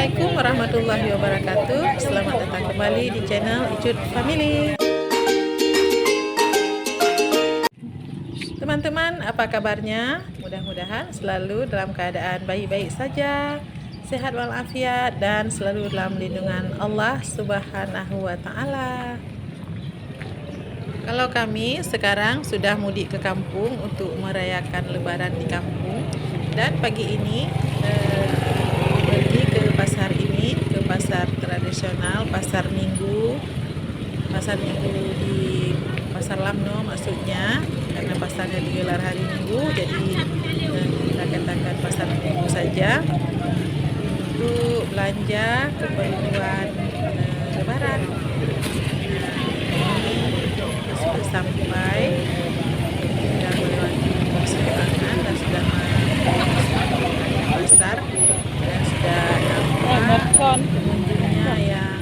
Assalamualaikum warahmatullahi wabarakatuh. Selamat datang kembali di channel Icut Family. Teman-teman, apa kabarnya? Mudah-mudahan selalu dalam keadaan baik-baik saja, sehat walafiat, dan selalu dalam lindungan Allah Subhanahu wa Ta'ala. Kalau kami sekarang sudah mudik ke kampung untuk merayakan Lebaran di kampung, dan pagi ini pergi ke pasar ini, ke pasar tradisional, pasar minggu di Pasar Lamno maksudnya, karena pasarnya digelar hari Minggu, jadi kita katakan pasar minggu saja untuk belanja keperluan Lebaran. Sudah sampai, sudah melewati persimpangan dan sudah masuk pasar dan sudah nampak pengunjungnya yang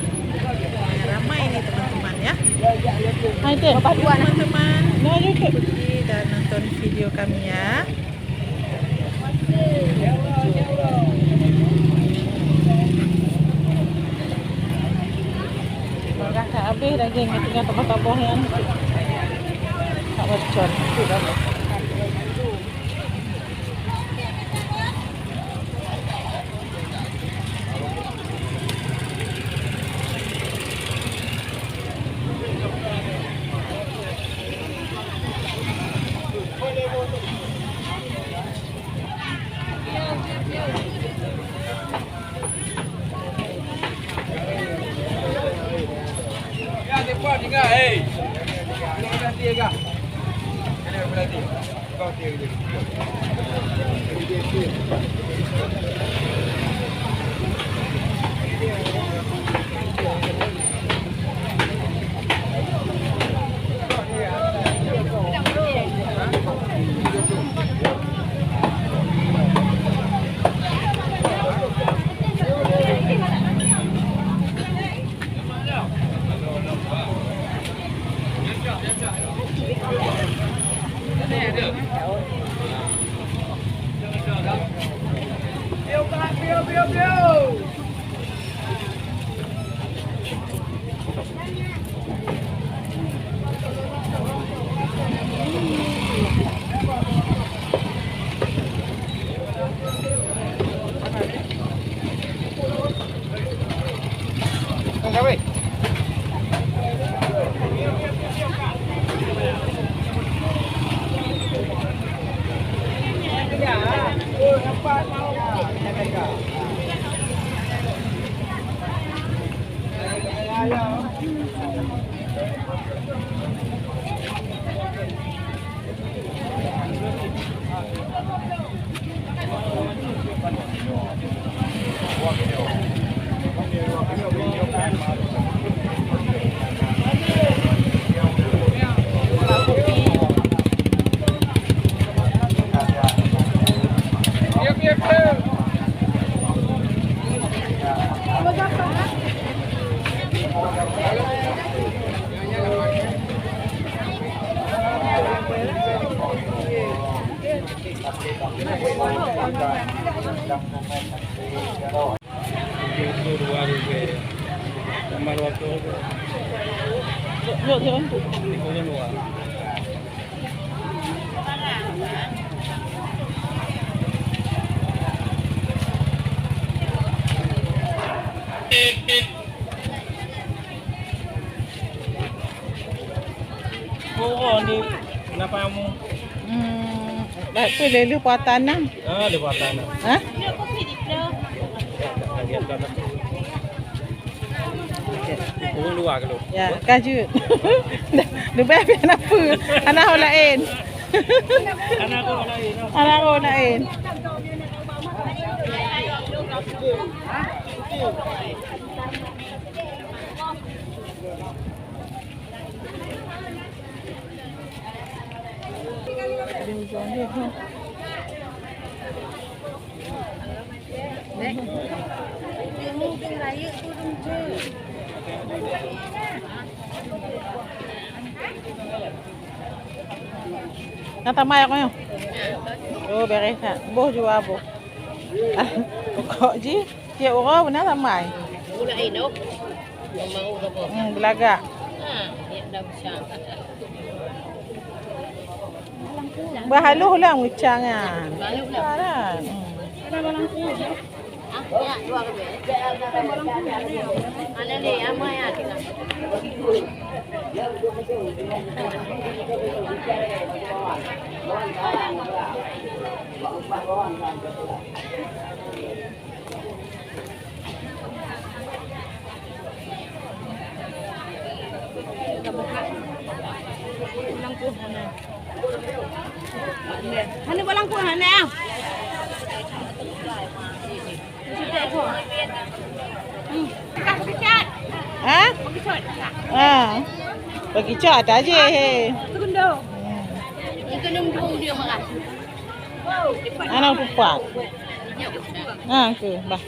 ramai ini teman-teman ya. Teman-teman ikuti dan nonton video kami ya. Tak habis daging tinggal tambah-tambah yang tak bercon. Itu dah. Cepat tinggal, hei. Ini berhenti ya, Kak? Ini berhenti. Kau tiga Oh, ni kenapa kamu? Itu lelu puatan nang. Ah, lewatan. Hah? Turun luar ke lu? Ya, kaju. Lebih apa? Anak orang lain. Anak aku lain. Anak orang lain. Natamay ako yun. Oh, beres na. Boh jual boh. Kok ji? Sikit orang benar ramai. Gula hidup. Mau apa? Belagak. Ya dah besar. Berhaluh lah ngucang kan. Balu lah. Kan. Ya, dua ke Ada ni ama ya kita. Mana balangku mana? Ha? Bagi cat aja. Itu nunggu dia makan. Anak pupak. Ke, bah.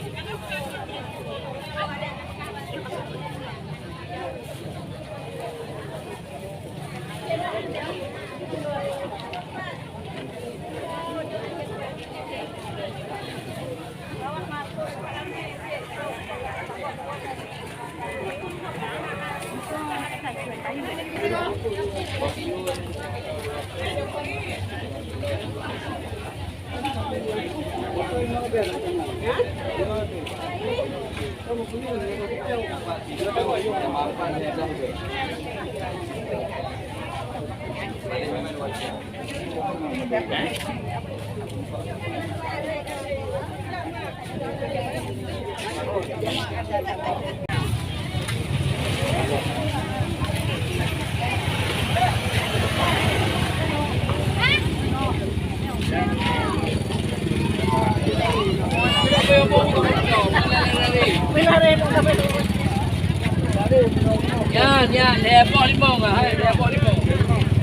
Yan, lepo limau ah, hai lepo limau.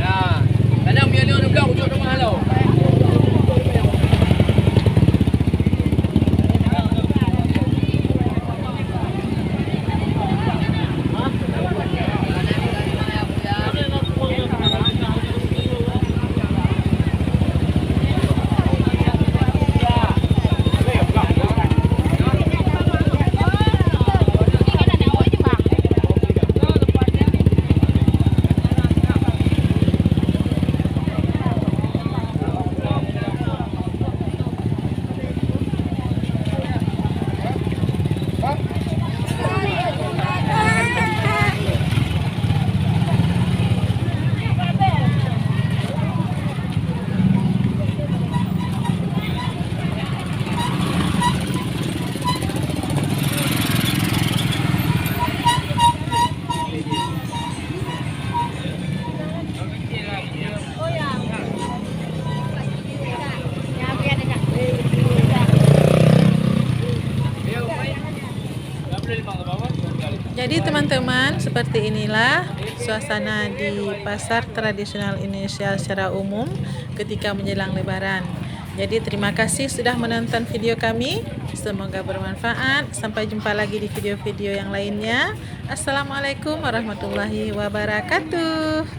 Ya. Kadang biar dia nak buka rumah lo. Jadi teman-teman, seperti inilah suasana di pasar tradisional Indonesia secara umum ketika menjelang Lebaran. Jadi terima kasih sudah menonton video kami. Semoga bermanfaat. Sampai jumpa lagi di video-video yang lainnya. Assalamualaikum warahmatullahi wabarakatuh.